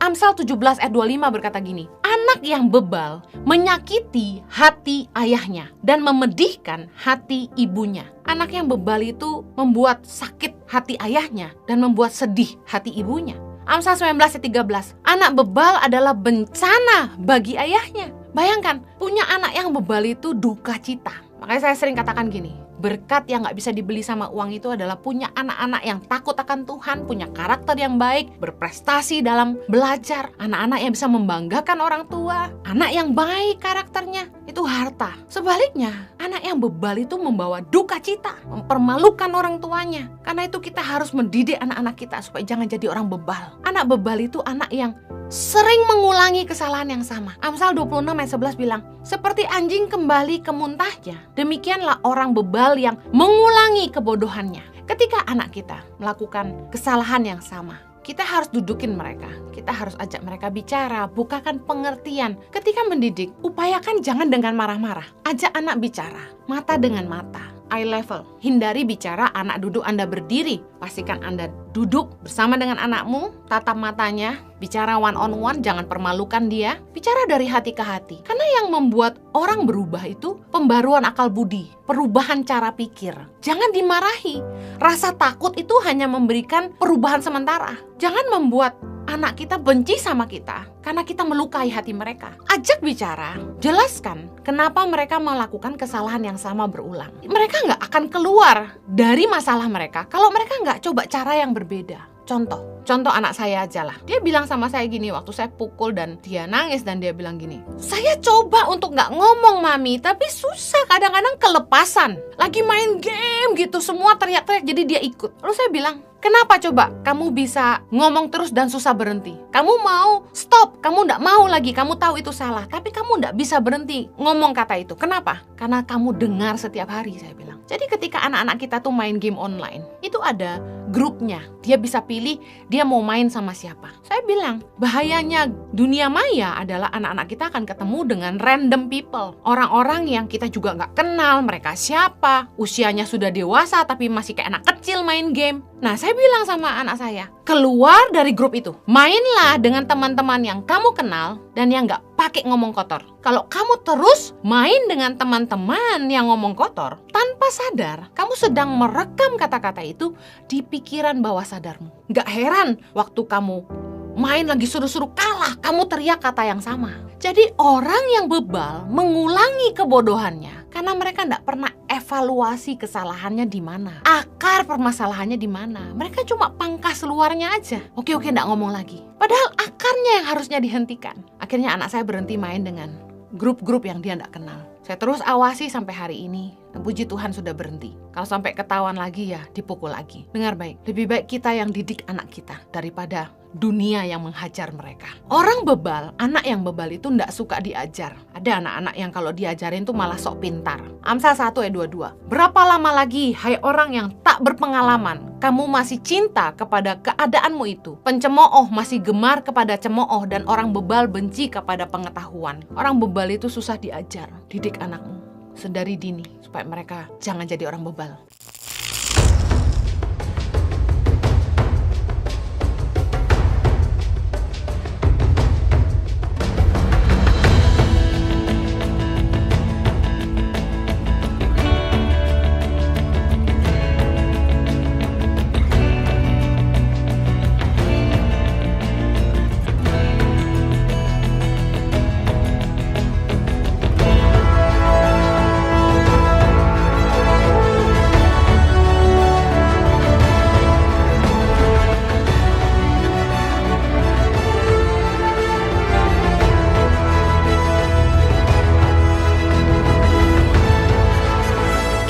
Amsal 17 ayat 25 berkata gini, anak yang bebal menyakiti hati ayahnya dan memedihkan hati ibunya. Anak yang bebal itu membuat sakit hati ayahnya dan membuat sedih hati ibunya. Amsal 19 ayat 13, anak bebal adalah bencana bagi ayahnya. Bayangkan, punya anak yang bebal itu duka cita. Makanya saya sering katakan gini, berkat yang gak bisa dibeli sama uang itu adalah punya anak-anak yang takut akan Tuhan, punya karakter yang baik, berprestasi dalam belajar, anak-anak yang bisa membanggakan orang tua, anak yang baik karakternya, itu harta. Sebaliknya, anak yang bebal itu membawa duka cita, mempermalukan orang tuanya. Karena itu kita harus mendidik anak-anak kita supaya jangan jadi orang bebal. Anak bebal itu anak yang sering mengulangi kesalahan yang sama. Amsal 26 ayat 11 bilang, seperti anjing kembali ke muntahnya, demikianlah orang bebal yang mengulangi kebodohannya. Ketika anak kita melakukan kesalahan yang sama, kita harus dudukin mereka. Kita harus ajak mereka bicara, bukakan pengertian. Ketika mendidik, upayakan jangan dengan marah-marah. Ajak anak bicara, mata dengan mata. Eye level. Hindari bicara anak duduk Anda berdiri. Pastikan Anda duduk bersama dengan anakmu, tatap matanya, bicara one on one, jangan permalukan dia. Bicara dari hati ke hati. Karena yang membuat orang berubah itu pembaruan akal budi, perubahan cara pikir. Jangan dimarahi. Rasa takut itu hanya memberikan perubahan sementara. Jangan membuat anak kita benci sama kita karena kita melukai hati mereka. Ajak bicara, jelaskan kenapa mereka melakukan kesalahan yang sama berulang. Mereka nggak akan keluar dari masalah mereka kalau mereka nggak coba cara yang berbeda. Contoh anak saya aja lah. Dia bilang sama saya gini waktu saya pukul dan dia nangis dan dia bilang gini, saya coba untuk nggak ngomong mami, tapi susah, kadang-kadang kelepasan. Lagi main game gitu, semua teriak-teriak jadi dia ikut. Lalu saya bilang, kenapa coba kamu bisa ngomong terus dan susah berhenti? Kamu mau stop, kamu nggak mau lagi, kamu tahu itu salah, tapi kamu nggak bisa berhenti ngomong kata itu. Kenapa? Karena kamu dengar setiap hari, saya bilang. Jadi ketika anak-anak kita tuh main game online, itu ada grupnya. Dia bisa pilih dia mau main sama siapa. Saya bilang, bahayanya dunia maya adalah anak-anak kita akan ketemu dengan random people. Orang-orang yang kita juga nggak kenal, mereka siapa, usianya sudah dewasa tapi masih kayak anak kecil main game. Nah, saya bilang sama anak saya, keluar dari grup itu. Mainlah dengan teman-teman yang kamu kenal dan yang nggak pakai ngomong kotor. Kalau kamu terus main dengan teman-teman yang ngomong kotor, tanpa sadar, kamu sedang merekam kata-kata itu di pikiran bawah sadarmu. Nggak heran waktu kamu main lagi suruh-suruh kalah, kamu teriak kata yang sama. Jadi orang yang bebal mengulangi kebodohannya karena mereka nggak pernah evaluasi kesalahannya di mana, akar permasalahannya di mana. Mereka cuma pangkas luarnya aja. Oke, nggak ngomong lagi. Padahal akarnya yang harusnya dihentikan. Akhirnya anak saya berhenti main dengan grup-grup yang dia nggak kenal. Saya terus awasi sampai hari ini. Dan puji Tuhan sudah berhenti. Kalau sampai ketahuan lagi ya dipukul lagi. Dengar baik, lebih baik kita yang didik anak kita daripada dunia yang menghajar mereka. Orang bebal, anak yang bebal itu nggak suka diajar. Ada anak-anak yang kalau diajarin tuh malah sok pintar. Amsal 1 ayat 22. Berapa lama lagi, hai orang yang tak berpengalaman, kamu masih cinta kepada keadaanmu itu? Pencemooh masih gemar kepada cemooh dan orang bebal benci kepada pengetahuan. Orang bebal itu susah diajar. Didik anakmu sedari dini supaya mereka jangan jadi orang bebal.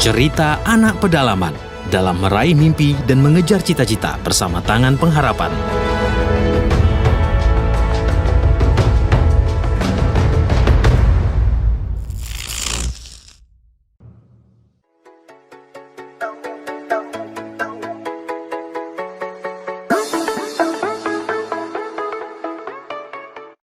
Cerita anak pedalaman dalam meraih mimpi dan mengejar cita-cita bersama Tangan Pengharapan.